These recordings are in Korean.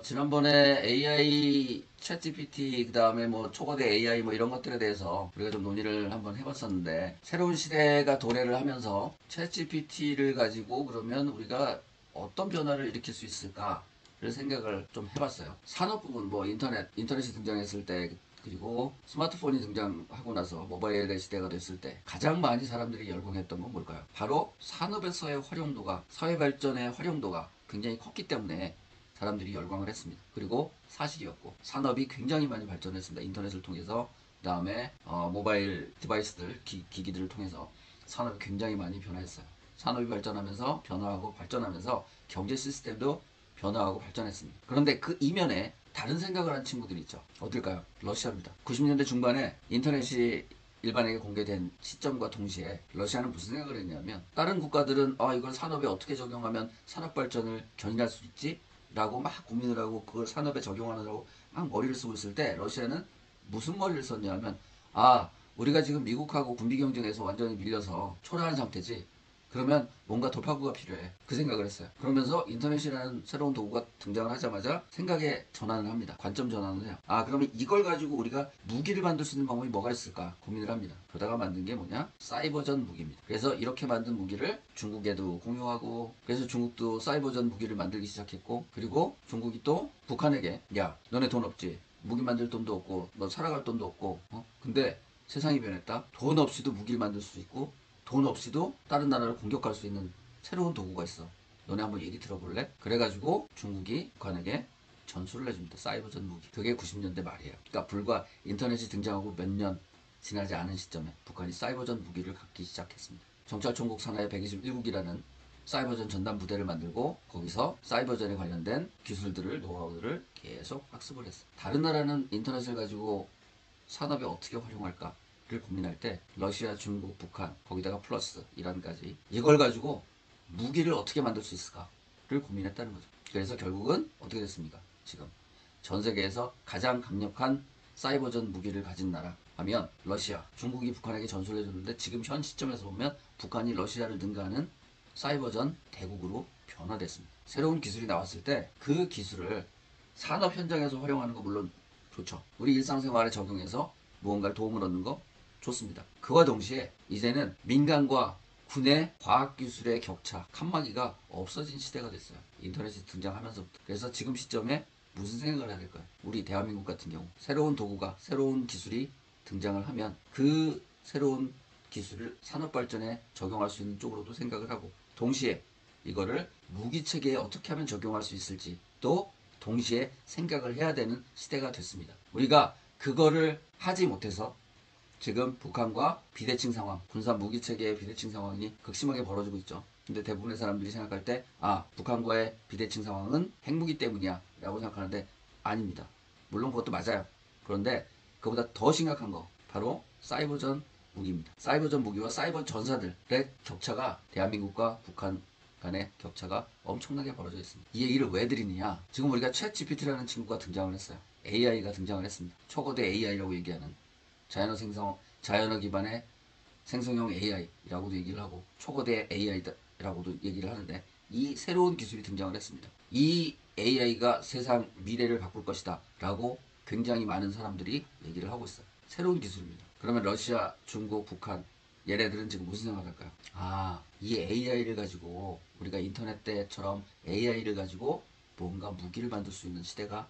지난번에 AI, 챗GPT, 그 다음에 뭐 초거대 AI 뭐 이런 것들에 대해서 우리가 좀 논의를 한번 해봤었는데, 새로운 시대가 도래를 하면서 챗GPT를 가지고 그러면 우리가 어떤 변화를 일으킬 수 있을까를 생각을 좀 해봤어요. 산업 부분, 뭐 인터넷이 등장했을 때, 그리고 스마트폰이 등장하고 나서 모바일의 시대가 됐을 때 가장 많이 사람들이 열광했던 건 뭘까요? 바로 산업에서의 활용도가, 사회 발전의 활용도가 굉장히 컸기 때문에 사람들이 열광을 했습니다. 그리고 사실이었고, 산업이 굉장히 많이 발전했습니다. 인터넷을 통해서, 그 다음에 모바일 디바이스들, 기기들을 통해서 산업이 굉장히 많이 변화했어요. 산업이 발전하면서 변화하고 발전하면서 경제 시스템도 변화하고 발전했습니다. 그런데 그 이면에 다른 생각을 한 친구들이 있죠. 어딜까요? 러시아입니다. 90년대 중반에 인터넷이 일반에게 공개된 시점과 동시에 러시아는 무슨 생각을 했냐면, 다른 국가들은 이걸 산업에 어떻게 적용하면 산업 발전을 견인할 수 있지? 라고 막 고민을 하고 그걸 산업에 적용하느라고 막 머리를 쓰고 있을 때, 러시아는 무슨 머리를 썼냐면, 우리가 지금 미국하고 군비 경쟁에서 완전히 밀려서 초라한 상태지, 그러면 뭔가 돌파구가 필요해. 그 생각을 했어요. 그러면서 인터넷이라는 새로운 도구가 등장을 하자마자 생각의 전환을 합니다. 관점 전환을 해요. 그러면 이걸 가지고 우리가 무기를 만들 수 있는 방법이 뭐가 있을까 고민을 합니다. 그러다가 만든 게 뭐냐? 사이버전 무기입니다. 그래서 이렇게 만든 무기를 중국에도 공유하고, 그래서 중국도 사이버전 무기를 만들기 시작했고, 그리고 중국이 또 북한에게, 야, 너네 돈 없지? 무기 만들 돈도 없고 너 살아갈 돈도 없고, 근데 세상이 변했다. 돈 없이도 무기를 만들 수 있고, 돈 없이도 다른 나라를 공격할 수 있는 새로운 도구가 있어. 너네 한번 얘기 들어볼래? 그래가지고 중국이 북한에게 전수를 해줍니다. 사이버전 무기. 그게 90년대 말이에요. 그러니까 불과 인터넷이 등장하고 몇 년 지나지 않은 시점에 북한이 사이버전 무기를 갖기 시작했습니다. 정찰총국 산하의 121국이라는 사이버전 전담 부대를 만들고, 거기서 사이버전에 관련된 기술들을, 노하우들을 계속 학습을 했어요. 다른 나라는 인터넷을 가지고 산업에 어떻게 활용할까를 고민할 때 러시아, 중국, 북한, 거기다가 플러스 이란까지 이걸 가지고 무기를 어떻게 만들 수 있을까를 고민했다는 거죠. 그래서 결국은 어떻게 됐습니까? 지금 전 세계에서 가장 강력한 사이버전 무기를 가진 나라 하면 러시아, 중국이 북한에게 전수를 해줬는데, 지금 현 시점에서 보면 북한이 러시아를 능가하는 사이버전 대국으로 변화됐습니다. 새로운 기술이 나왔을 때 그 기술을 산업 현장에서 활용하는 거 물론 좋죠. 우리 일상생활에 적용해서 무언가를 도움을 얻는 거 좋습니다. 그와 동시에 이제는 민간과 군의 과학기술의 격차, 칸막이가 없어진 시대가 됐어요. 인터넷이 등장하면서부터. 그래서 지금 시점에 무슨 생각을 해야 될까요? 우리 대한민국 같은 경우 새로운 도구가, 새로운 기술이 등장을 하면 그 새로운 기술을 산업발전에 적용할 수 있는 쪽으로도 생각을 하고, 동시에 이거를 무기체계에 어떻게 하면 적용할 수 있을지 또 동시에 생각을 해야 되는 시대가 됐습니다. 우리가 그거를 하지 못해서 지금 북한과 비대칭 상황, 군사 무기 체계의 비대칭 상황이 극심하게 벌어지고 있죠. 근데 대부분의 사람들이 생각할 때, 북한과의 비대칭 상황은 핵무기 때문이야 라고 생각하는데, 아닙니다. 물론 그것도 맞아요. 그런데 그보다 더 심각한 거, 바로 사이버전 무기입니다. 사이버전 무기와 사이버 전사들의 격차가, 대한민국과 북한 간의 격차가 엄청나게 벌어져 있습니다. 이 얘기를 왜 드리느냐? 지금 우리가 챗 GPT라는 친구가 등장을 했어요. AI가 등장을 했습니다. 초거대 AI라고 얘기하는, 자연어 기반의 생성형 AI라고도 얘기를 하고, 초거대 AI라고도 얘기를 하는데, 이 새로운 기술이 등장을 했습니다. 이 AI가 세상 미래를 바꿀 것이다 라고 굉장히 많은 사람들이 얘기를 하고 있어요. 새로운 기술입니다. 그러면 러시아, 중국, 북한, 얘네들은 지금 무슨 생각을 할까요? 이 AI를 가지고, 우리가 인터넷 때처럼 AI를 가지고 뭔가 무기를 만들 수 있는 시대가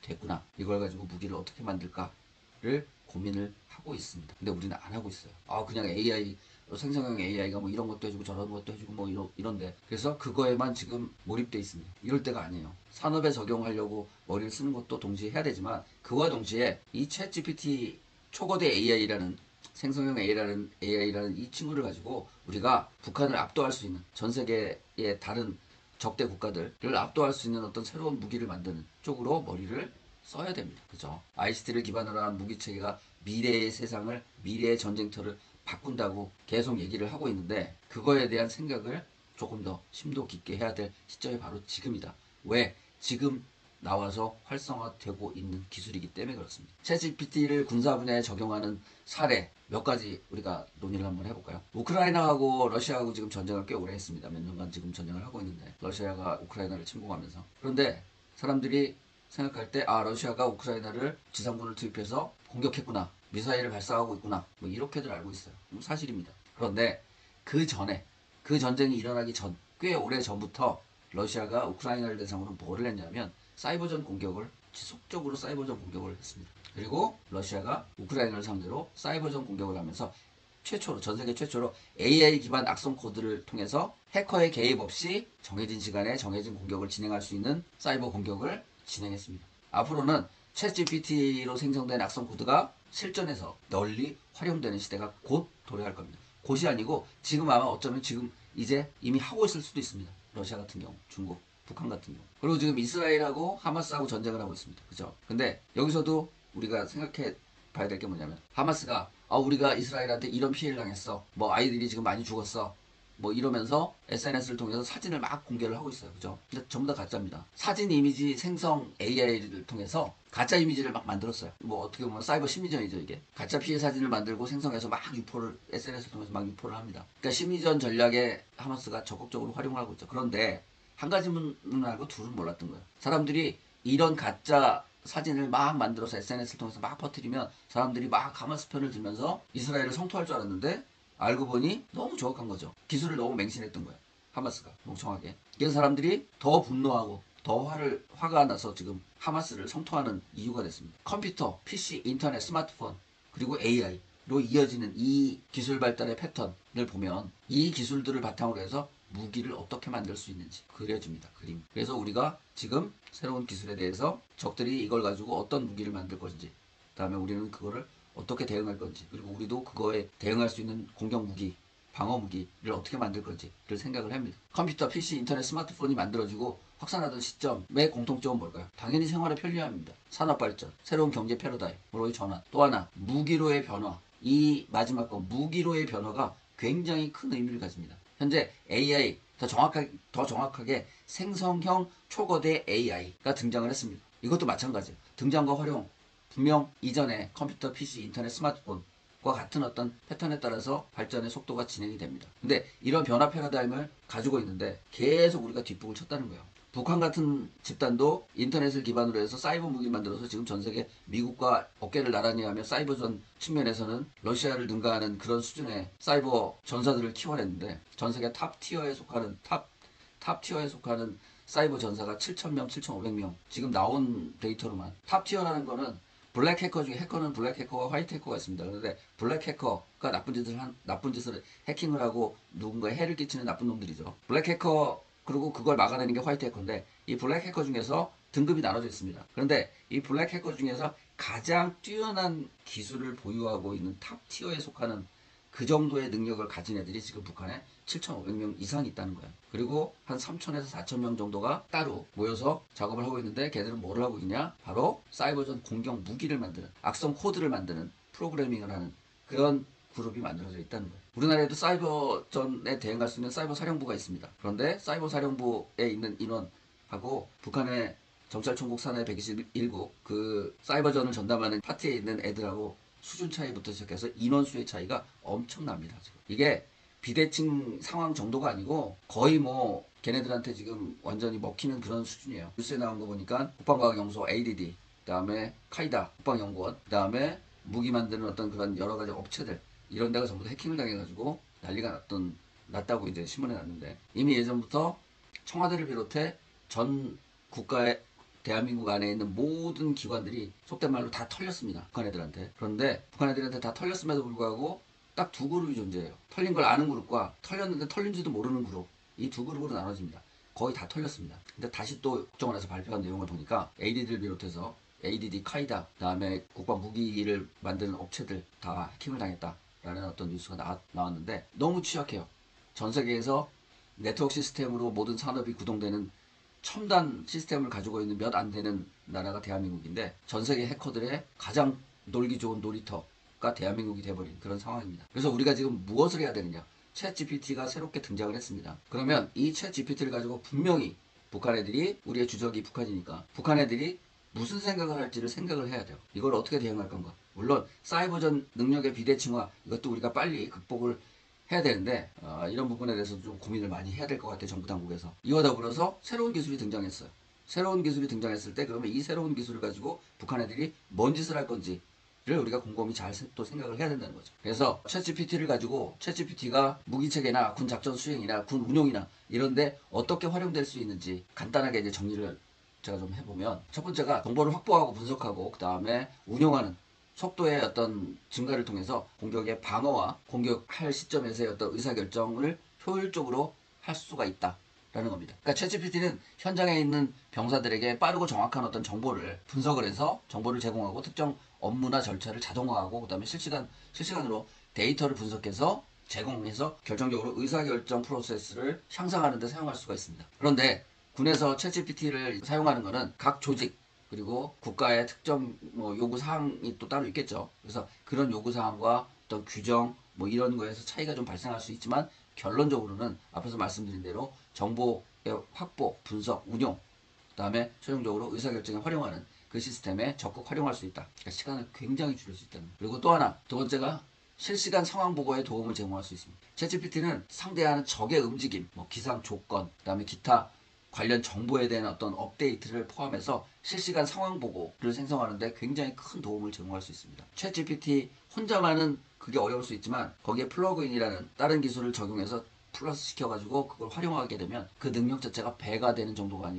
됐구나. 이걸 가지고 무기를 어떻게 만들까를 고민을 하고 있습니다. 근데 우리는 안 하고 있어요. 그냥 AI, 생성형 AI가 뭐 이런 것도 해주고 저런 것도 해주고 뭐 이런데, 그래서 그거에만 지금 몰입돼 있습니다. 이럴 때가 아니에요. 산업에 적용하려고 머리를 쓰는 것도 동시에 해야 되지만, 그와 동시에 이 챗 GPT 초거대 AI라는, 생성형 AI라는 이 친구를 가지고 우리가 북한을 압도할 수 있는, 전 세계의 다른 적대 국가들을 압도할 수 있는 어떤 새로운 무기를 만드는 쪽으로 머리를 써야 됩니다. 그죠? ICT를 기반으로 한 무기 체계가 미래의 세상을, 미래의 전쟁터를 바꾼다고 계속 얘기를 하고 있는데, 그거에 대한 생각을 조금 더 심도 깊게 해야 될 시점이 바로 지금이다. 왜? 지금 나와서 활성화되고 있는 기술이기 때문에 그렇습니다. 챗GPT를 군사 분야에 적용하는 사례 몇 가지 우리가 논의를 한번 해볼까요? 우크라이나하고 러시아하고 지금 전쟁을 꽤 오래 했습니다. 몇 년간 지금 전쟁을 하고 있는데, 러시아가 우크라이나를 침공하면서. 그런데 사람들이 생각할 때 러시아가 우크라이나를 지상군을 투입해서 공격했구나, 미사일을 발사하고 있구나, 뭐 이렇게들 알고 있어요. 사실입니다. 그런데 그 전에, 그 전쟁이 일어나기 전, 꽤 오래 전부터 러시아가 우크라이나를 대상으로 뭐를 했냐면 사이버전 공격을, 지속적으로 사이버전 공격을 했습니다. 그리고 러시아가 우크라이나를 상대로 사이버전 공격을 하면서 최초로, 전 세계 최초로 AI 기반 악성 코드를 통해서 해커의 개입 없이 정해진 시간에 정해진 공격을 진행할 수 있는 사이버 공격을 진행했습니다. 앞으로는 챗GPT로 생성된 악성 코드가 실전에서 널리 활용되는 시대가 곧 도래할 겁니다. 곧이 아니고 지금 아마 어쩌면 지금 이제 이미 하고 있을 수도 있습니다. 러시아 같은 경우, 중국, 북한 같은 경우. 그리고 지금 이스라엘하고 하마스하고 전쟁을 하고 있습니다. 그죠? 근데 여기서도 우리가 생각해 봐야 될 게 뭐냐면, 하마스가 우리가 이스라엘한테 이런 피해를 당했어, 뭐 아이들이 지금 많이 죽었어, 뭐 이러면서 SNS를 통해서 사진을 막 공개를 하고 있어요. 그죠? 근데 전부 다 가짜입니다. 사진 이미지 생성 AI를 통해서 가짜 이미지를 막 만들었어요. 뭐 어떻게 보면 사이버 심리전이죠, 이게. 가짜 피해 사진을 만들고 생성해서 막 유포를, SNS를 통해서 막 유포를 합니다. 그러니까 심리전 전략에 하마스가 적극적으로 활용을 하고 있죠. 그런데 한 가지는 알고 둘은 몰랐던 거예요. 사람들이 이런 가짜 사진을 막 만들어서 SNS를 통해서 막 퍼뜨리면 사람들이 막 하마스 편을 들면서 이스라엘을 성토할 줄 알았는데, 알고 보니 너무 정확한 거죠. 기술을 너무 맹신했던 거예요. 하마스가 멍청하게. 그래서 사람들이 더 분노하고 더 화가 나서 지금 하마스를 성토하는 이유가 됐습니다. 컴퓨터, PC, 인터넷, 스마트폰, 그리고 AI로 이어지는 이 기술 발달의 패턴을 보면 이 기술들을 바탕으로 해서 무기를 어떻게 만들 수 있는지 그려집니다. 그림. 그래서 우리가 지금 새로운 기술에 대해서 적들이 이걸 가지고 어떤 무기를 만들 것인지, 그 다음에 우리는 그거를 어떻게 대응할 건지, 그리고 우리도 그거에 대응할 수 있는 공격 무기, 방어 무기를 어떻게 만들 건지를 생각을 합니다. 컴퓨터, PC, 인터넷, 스마트폰이 만들어지고 확산하던 시점의 공통점은 뭘까요? 당연히 생활의 편리함입니다. 산업 발전, 새로운 경제 패러다임으로의 전환, 또 하나 무기로의 변화. 이 마지막 거, 무기로의 변화가 굉장히 큰 의미를 가집니다. 현재 AI, 더 정확하게 생성형 초거대 AI가 등장을 했습니다. 이것도 마찬가지예요. 등장과 활용, 분명 이전에 컴퓨터, PC, 인터넷, 스마트폰과 같은 어떤 패턴에 따라서 발전의 속도가 진행이 됩니다. 근데 이런 변화 패러다임을 가지고 있는데 계속 우리가 뒷북을 쳤다는 거예요. 북한 같은 집단도 인터넷을 기반으로 해서 사이버 무기 만들어서 지금 전 세계 미국과 어깨를 나란히 하며 사이버전 측면에서는 러시아를 능가하는 그런 수준의 사이버 전사들을 키워냈는데, 전 세계 탑 티어에 속하는 사이버 전사가 7,000명, 7,500명. 지금 나온 데이터로만. 탑 티어라는 거는 블랙 해커 중에, 해커는 블랙 해커와 화이트 해커가 있습니다. 그런데 블랙 해커가 나쁜 짓을 해킹을 하고 누군가에 해를 끼치는 나쁜 놈들이죠. 블랙 해커, 그리고 그걸 막아내는 게 화이트 해커인데, 이 블랙 해커 중에서 등급이 나눠져 있습니다. 그런데 이 블랙 해커 중에서 가장 뛰어난 기술을 보유하고 있는 탑 티어에 속하는 그 정도의 능력을 가진 애들이 지금 북한에 7,500명 이상이 있다는 거예요. 그리고 한 3,000에서 4,000명 정도가 따로 모여서 작업을 하고 있는데, 걔들은 뭐를 하고 있냐? 바로 사이버전 공격 무기를 만드는, 악성 코드를 만드는, 프로그래밍을 하는 그런 그룹이 만들어져 있다는 거예요. 우리나라에도 사이버전에 대응할 수 있는 사이버 사령부가 있습니다. 그런데 사이버 사령부에 있는 인원하고 북한의 정찰총국 산하의 121국 그 사이버전을 전담하는 파티에 있는 애들하고 수준 차이부터 시작해서 인원수의 차이가 엄청납니다. 지금. 이게 비대칭 상황 정도가 아니고 거의 뭐 걔네들한테 지금 완전히 먹히는 그런 수준이에요. 뉴스에 나온 거 보니까 국방과학연구소 ADD, 그 다음에 카이다 국방연구원, 그 다음에 무기 만드는 어떤 그런 여러 가지 업체들, 이런 데가 전부 다 해킹을 당해가지고 난리가 났다고 이제 신문에 났는데, 이미 예전부터 청와대를 비롯해 전 국가의 대한민국 안에 있는 모든 기관들이 속된 말로 다 털렸습니다. 북한 애들한테. 그런데 북한 애들한테 다 털렸음에도 불구하고 딱 두 그룹이 존재해요. 털린 걸 아는 그룹과 털렸는데 털린지도 모르는 그룹. 이 두 그룹으로 나눠집니다. 거의 다 털렸습니다. 근데 다시 또 국정원에서 발표한 내용을 보니까 ADD를 비롯해서 ADD, 카이다, 그다음에 국방 무기를 만드는 업체들 다 해킹을 당했다라는 어떤 뉴스가 나왔는데, 너무 취약해요. 전 세계에서 네트워크 시스템으로 모든 산업이 구동되는 첨단 시스템을 가지고 있는 몇 안 되는 나라가 대한민국인데, 전 세계 해커들의 가장 놀기 좋은 놀이터가 대한민국이 돼버린 그런 상황입니다. 그래서 우리가 지금 무엇을 해야 되느냐? 챗GPT가 새롭게 등장을 했습니다. 그러면 이 챗GPT를 가지고 분명히 북한 애들이, 우리의 주적이 북한이니까 북한 애들이 무슨 생각을 할지를 생각을 해야 돼요. 이걸 어떻게 대응할 건가? 물론 사이버전 능력의 비대칭화, 이것도 우리가 빨리 극복을 해야 되는데, 이런 부분에 대해서 좀 고민을 많이 해야 될 것 같아요. 정부 당국에서. 이와 더불어서 새로운 기술이 등장했어요. 새로운 기술이 등장했을 때 그러면 이 새로운 기술을 가지고 북한 애들이 뭔 짓을 할 건지를 우리가 곰곰이 잘 또 생각을 해야 된다는 거죠. 그래서 챗GPT를 가지고 챗GPT가 무기체계나 군 작전 수행이나 군 운용이나 이런데 어떻게 활용될 수 있는지 간단하게 이제 정리를 제가 좀 해보면, 첫 번째가 정보를 확보하고 분석하고 그 다음에 운용하는 속도의 어떤 증가를 통해서 공격의 방어와 공격할 시점에서의 어떤 의사결정을 효율적으로 할 수가 있다라는 겁니다. 그러니까 챗GPT는 현장에 있는 병사들에게 빠르고 정확한 어떤 정보를 분석을 해서 정보를 제공하고 특정 업무나 절차를 자동화하고 그 다음에 실시간으로 데이터를 분석해서 제공해서 결정적으로 의사결정 프로세스를 향상하는 데 사용할 수가 있습니다. 그런데 군에서 챗GPT를 사용하는 것은 각 조직 그리고 국가의 특정 요구사항이 또 따로 있겠죠. 그래서 그런 요구사항과 어떤 규정 이런 거에서 차이가 좀 발생할 수 있지만 결론적으로는 앞에서 말씀드린 대로 정보의 확보, 분석, 운용, 그 다음에 최종적으로 의사결정에 활용하는 그 시스템에 적극 활용할 수 있다. 그러니까 시간을 굉장히 줄일 수 있다는 거예요. 그리고 또 하나, 두 번째가 실시간 상황 보고에 도움을 제공할 수 있습니다. 챗GPT는 상대하는 적의 움직임, 기상 조건, 그 다음에 기타 관련 정보에 대한 어떤 업데이트를 포함해서 실시간 상황 보고를 생성하는데 굉장히 큰 도움을 제공할 수 있습니다. 챗GPT 혼자만은 그게 어려울 수 있지만 거기에 플러그인이라는 다른 기술을 적용해서 플러스 시켜가지고 그걸 활용하게 되면 그 능력 자체가 배가 되는 정도가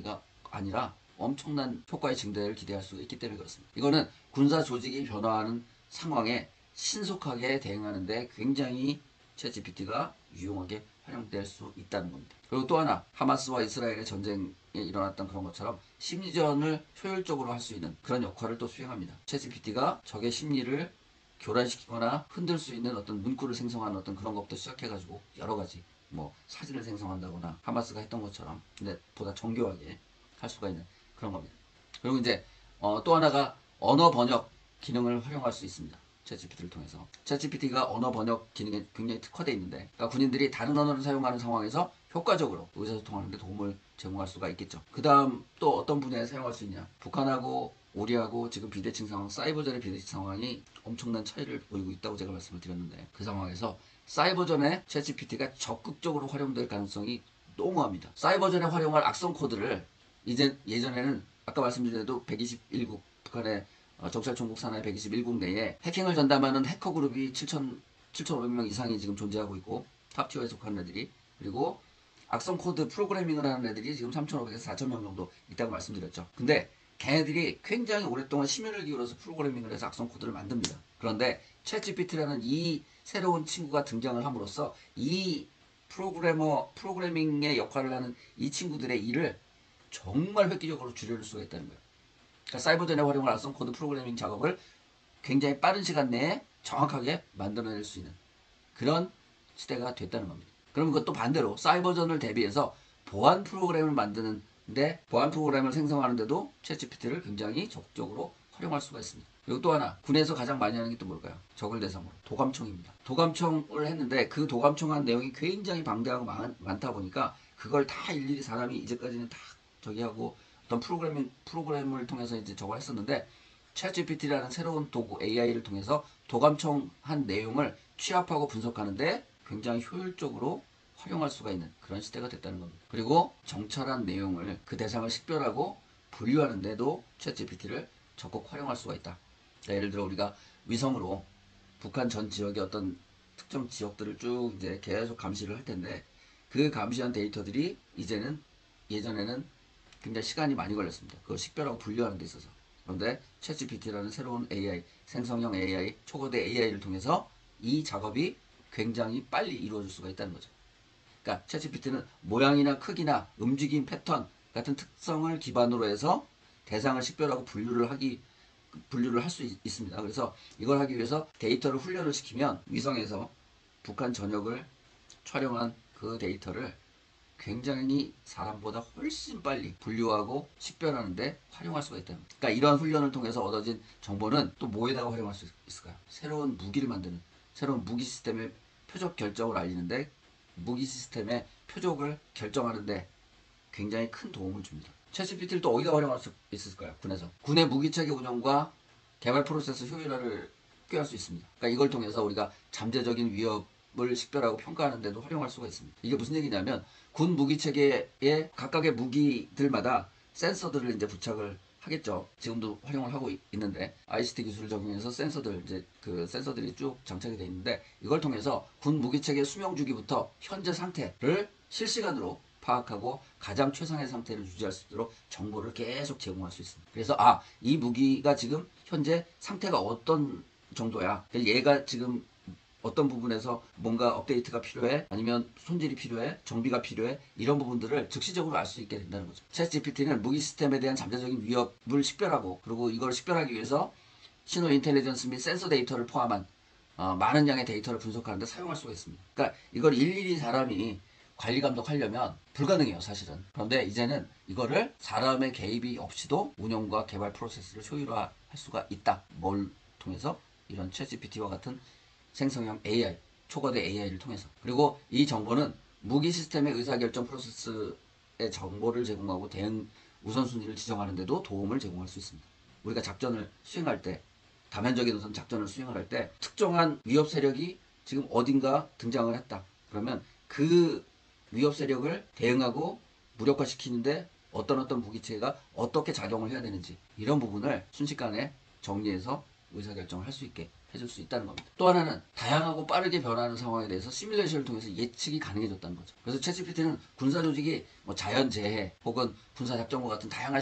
아니라 엄청난 효과의 증대를 기대할 수 있기 때문에 그렇습니다. 이거는 군사 조직이 변화하는 상황에 신속하게 대응하는데 굉장히 챗GPT가 유용하게 활용될 수 있다는 겁니다. 그리고 또 하나, 하마스와 이스라엘의 전쟁에 일어났던 그런 것처럼 심리전을 효율적으로 할 수 있는 그런 역할을 또 수행합니다. 챗GPT가 적의 심리를 교란시키거나 흔들 수 있는 어떤 문구를 생성하는 어떤 그런 것부터 시작해가지고 여러 가지 사진을 생성한다거나 하마스가 했던 것처럼 근데 보다 정교하게 할 수가 있는 그런 겁니다. 그리고 이제 또 하나가 언어 번역 기능을 활용할 수 있습니다. 챗GPT를 통해서. 챗GPT가 언어 번역 기능에 굉장히 특화되어 있는데, 그러니까 군인들이 다른 언어를 사용하는 상황에서 효과적으로 의사소통하는 데 도움을 제공할 수가 있겠죠. 그 다음 또 어떤 분야에 사용할 수 있냐. 북한하고 우리하고 지금 비대칭 상황, 사이버전의 비대칭 상황이 엄청난 차이를 보이고 있다고 제가 말씀을 드렸는데, 그 상황에서 사이버전에 챗GPT가 적극적으로 활용될 가능성이 농후합니다. 사이버전에 활용할 악성 코드를 예전에는 아까 말씀드린 대로 121국 북한의 정찰총국 산하의 121국 내에 해킹을 전담하는 해커 그룹이 7,500명 이상이 지금 존재하고 있고 탑티어에 속하는 애들이, 그리고 악성 코드 프로그래밍을 하는 애들이 지금 3,500에서 4,000명 정도 있다고 말씀드렸죠. 근데 걔네들이 굉장히 오랫동안 심혈을 기울여서 프로그래밍을 해서 악성 코드를 만듭니다. 그런데 챗GPT라는 이 새로운 친구가 등장을 함으로써 이 프로그래밍의 역할을 하는 이 친구들의 일을 정말 획기적으로 줄여줄 수가 있다는 거예요. 그러니까 사이버전에 활용할 악성 코드 프로그래밍 작업을 굉장히 빠른 시간 내에 정확하게 만들어낼 수 있는 그런 시대가 됐다는 겁니다. 그럼 그것도 반대로 사이버전을 대비해서 보안 프로그램을 만드는데, 보안 프로그램을 생성하는데도 챗GPT를 굉장히 적극적으로 활용할 수가 있습니다. 그리고 또 하나, 군에서 가장 많이 하는 게 또 뭘까요? 적을 대상으로 도감청입니다. 도감청을 했는데 그 도감청한 내용이 굉장히 방대하고 많다 보니까 그걸 다 일일이 사람이 이제까지는 다 저기 하고 어떤 프로그램을 통해서 이제 저걸 했었는데, 챗GPT라는 새로운 도구 AI를 통해서 도감청한 내용을 취합하고 분석하는데 굉장히 효율적으로 활용할 수가 있는 그런 시대가 됐다는 겁니다. 그리고 정찰한 내용을 그 대상을 식별하고 분류하는 데도 챗GPT를 적극 활용할 수가 있다. 예를 들어 우리가 위성으로 북한 전 지역의 어떤 특정 지역들을 쭉 이제 계속 감시를 할 텐데, 그 감시한 데이터들이 예전에는 굉장히 시간이 많이 걸렸습니다. 그걸 식별하고 분류하는 데 있어서. 그런데 챗GPT라는 새로운 AI, 생성형 AI, 초거대 AI를 통해서 이 작업이 굉장히 빨리 이루어질 수가 있다는 거죠. 그러니까 챗GPT는 모양이나 크기나 움직임 패턴 같은 특성을 기반으로 해서 대상을 식별하고 분류를 할 수 있습니다. 그래서 이걸 하기 위해서 데이터를 훈련을 시키면 위성에서 북한 전역을 촬영한 그 데이터를 굉장히 사람보다 훨씬 빨리 분류하고 식별하는데 활용할 수가 있다는 거예요. 그러니까 이러한 훈련을 통해서 얻어진 정보는 또 뭐에다가 활용할 수 있을까요? 새로운 무기를 만드는, 새로운 무기 시스템의 표적 결정을 알리는데, 무기 시스템의 표적을 결정하는데 굉장히 큰 도움을 줍니다. 챗GPT를 또 어디다 활용할 수 있을까요? 군에서. 군의 무기체계 운영과 개발 프로세스 효율화를 꾀할 수 있습니다. 그러니까 이걸 통해서 우리가 잠재적인 위협을 식별하고 평가하는 데도 활용할 수가 있습니다. 이게 무슨 얘기냐면 군 무기체계의 각각의 무기들마다 센서들을 이제 부착을 하겠죠. 지금도 활용을 하고 있는데 ICT 기술을 적용해서 센서들 이제 그 센서들이 쭉 장착이 되어 있는데 이걸 통해서 군 무기체계 수명 주기부터 현재 상태를 실시간으로 파악하고 가장 최상의 상태를 유지할 수 있도록 정보를 계속 제공할 수 있습니다. 그래서 이 무기가 지금 현재 상태가 어떤 정도야. 얘가 지금 어떤 부분에서 뭔가 업데이트가 필요해, 아니면 손질이 필요해, 정비가 필요해, 이런 부분들을 즉시적으로 알 수 있게 된다는 거죠. 챗GPT는 무기 시스템에 대한 잠재적인 위협을 식별하고, 그리고 이걸 식별하기 위해서 신호 인텔리전스 및 센서 데이터를 포함한 많은 양의 데이터를 분석하는 데 사용할 수가 있습니다. 그러니까 이걸 일일이 사람이 관리 감독하려면 불가능해요, 사실은. 그런데 이제는 이거를 사람의 개입이 없이도 운영과 개발 프로세스를 효율화할 수가 있다. 뭘 통해서? 이런 챗GPT와 같은 생성형 AI, 초거대 AI를 통해서. 그리고 이 정보는 무기 시스템의 의사결정 프로세스의 정보를 제공하고 대응 우선순위를 지정하는 데도 도움을 제공할 수 있습니다. 우리가 작전을 수행할 때, 다면적인 어떤 작전을 수행을 할 때 특정한 위협 세력이 지금 어딘가 등장을 했다. 그러면 그 위협 세력을 대응하고 무력화시키는데 어떤 무기체계가 어떻게 작용을 해야 되는지, 이런 부분을 순식간에 정리해서 의사결정을 할 수 있게 해줄 수 있다는 겁니다. 또 하나는 다양하고 빠르게 변화하는 상황에 대해서 시뮬레이션을 통해서 예측이 가능해졌다는 거죠. 그래서 챗GPT는 군사 조직이 뭐 자연재해 혹은 군사작전과 같은 다양한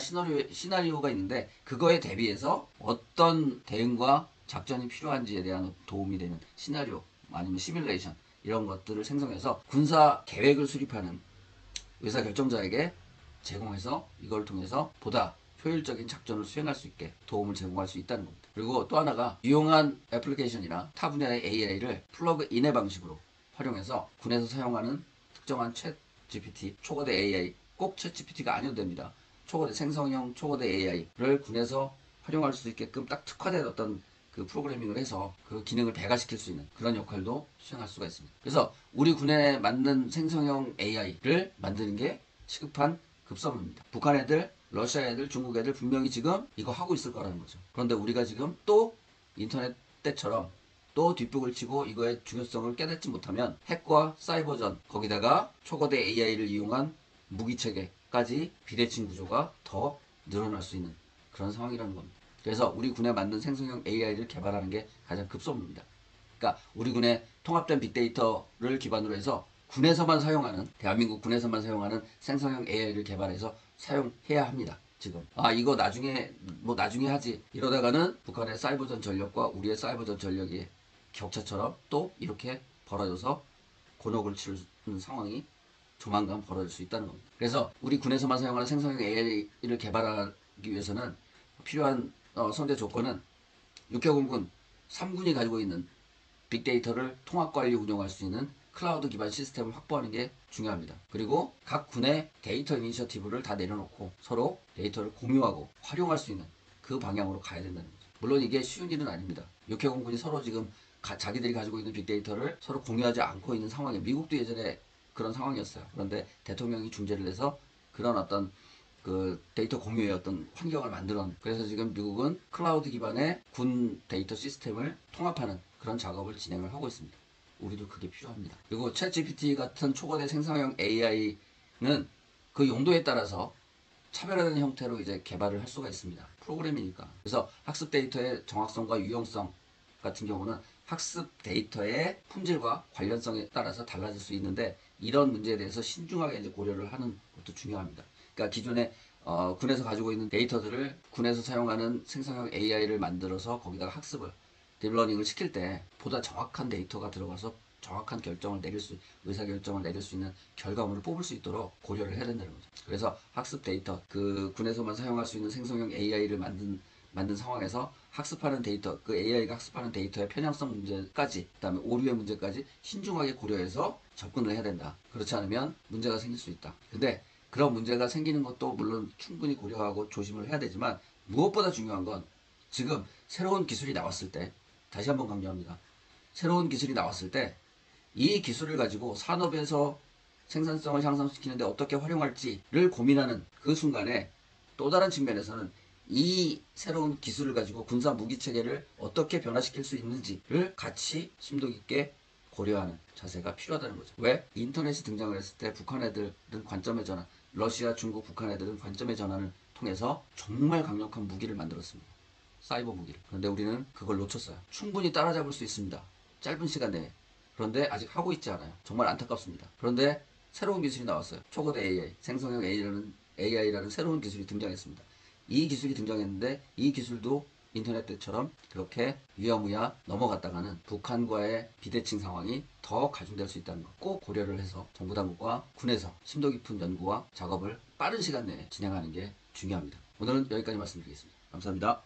시나리오가 있는데, 그거에 대비해서 어떤 대응과 작전이 필요한지에 대한 도움이 되는 시나리오 아니면 시뮬레이션, 이런 것들을 생성해서 군사 계획을 수립하는 의사결정자에게 제공해서 이걸 통해서 보다 효율적인 작전을 수행할 수 있게 도움을 제공할 수 있다는 겁니다. 그리고 또 하나가 유용한 애플리케이션이나 타 분야의 AI를 플러그인의 방식으로 활용해서 군에서 사용하는 특정한 챗 GPT, 초거대 AI, 꼭 챗 GPT가 아니어도 됩니다. 초거대 생성형 초거대 AI를 군에서 활용할 수 있게끔 딱 특화된 어떤 그 프로그래밍을 해서 그 기능을 배가시킬 수 있는 그런 역할도 수행할 수가 있습니다. 그래서 우리 군에 맞는 생성형 AI를 만드는 게 시급한 급선무입니다. 북한 애들, 러시아 애들, 중국 애들 분명히 지금 이거 하고 있을 거라는 거죠. 그런데 우리가 지금 또 인터넷 때처럼 또 뒷북을 치고 이거의 중요성을 깨닫지 못하면 핵과 사이버전, 거기다가 초거대 AI를 이용한 무기체계까지 비대칭 구조가 더 늘어날 수 있는 그런 상황이라는 겁니다. 그래서 우리 군에 맞는 생성형 AI를 개발하는 게 가장 급선무입니다. 그러니까 우리 군의 통합된 빅데이터를 기반으로 해서 군에서만 사용하는, 대한민국 군에서만 사용하는 생성형 AI를 개발해서 사용해야 합니다. 지금 이거 나중에 하지, 이러다가는 북한의 사이버전 전력과 우리의 사이버전 전력이 격차처럼 또 이렇게 벌어져서 곤혹을 치르는 상황이 조만간 벌어질 수 있다는 겁니다. 그래서 우리 군에서만 사용하는 생성형 AI를 개발하기 위해서는 필요한 선제 조건은 육해공군 3군이 가지고 있는 빅데이터를 통합관리 운영할 수 있는 클라우드 기반 시스템을 확보하는 게 중요합니다. 그리고 각 군의 데이터 이니셔티브를 다 내려놓고 서로 데이터를 공유하고 활용할 수 있는 그 방향으로 가야 된다는 거죠. 물론 이게 쉬운 일은 아닙니다. 육해공군이 서로 지금 자기들이 가지고 있는 빅데이터를 서로 공유하지 않고 있는 상황에, 미국도 예전에 그런 상황이었어요. 그런데 대통령이 중재를 해서 그런 어떤 그 데이터 공유의 어떤 환경을 만들었는, 그래서 지금 미국은 클라우드 기반의 군 데이터 시스템을 통합하는 그런 작업을 진행을 하고 있습니다. 우리도 그게 필요합니다. 그리고 챗GPT 같은 초거대 생성형 AI는 그 용도에 따라서 차별화된 형태로 이제 개발을 할 수가 있습니다. 프로그램이니까. 그래서 학습 데이터의 정확성과 유용성 같은 경우는 학습 데이터의 품질과 관련성에 따라서 달라질 수 있는데, 이런 문제에 대해서 신중하게 이제 고려를 하는 것도 중요합니다. 그러니까 기존에 군에서 가지고 있는 데이터들을 군에서 사용하는 생성형 AI를 만들어서 거기다가 학습을, 딥러닝을 시킬 때 보다 정확한 데이터가 들어가서 정확한 결정을 내릴 수, 의사결정을 내릴 수 있는 결과물을 뽑을 수 있도록 고려를 해야 된다는 거죠. 그래서 학습 데이터, 그 군에서만 사용할 수 있는 생성형 AI를 만든 상황에서 학습하는 데이터, 그 AI가 학습하는 데이터의 편향성 문제까지, 그 다음에 오류의 문제까지 신중하게 고려해서 접근을 해야 된다. 그렇지 않으면 문제가 생길 수 있다. 근데 그런 문제가 생기는 것도 물론 충분히 고려하고 조심을 해야 되지만, 무엇보다 중요한 건 지금 새로운 기술이 나왔을 때, 다시 한번 강조합니다. 새로운 기술이 나왔을 때 이 기술을 가지고 산업에서 생산성을 향상시키는데 어떻게 활용할지를 고민하는 그 순간에, 또 다른 측면에서는 이 새로운 기술을 가지고 군사 무기 체계를 어떻게 변화시킬 수 있는지를 같이 심도 깊게 고려하는 자세가 필요하다는 거죠. 왜? 인터넷이 등장을 했을 때 북한 애들은 관점의 전환, 러시아, 중국, 북한 애들은 관점의 전환을 통해서 정말 강력한 무기를 만들었습니다. 사이버 무기를. 그런데 우리는 그걸 놓쳤어요. 충분히 따라잡을 수 있습니다. 짧은 시간 내에. 그런데 아직 하고 있지 않아요. 정말 안타깝습니다. 그런데 새로운 기술이 나왔어요. 초거대 AI, 생성형 AI라는 새로운 기술이 등장했습니다. 이 기술이 등장했는데 이 기술도 인터넷 때처럼 그렇게 유야무야 넘어갔다가는 북한과의 비대칭 상황이 더 가중될 수 있다는 것 꼭 고려를 해서 정부 당국과 군에서 심도 깊은 연구와 작업을 빠른 시간 내에 진행하는 게 중요합니다. 오늘은 여기까지 말씀드리겠습니다. 감사합니다.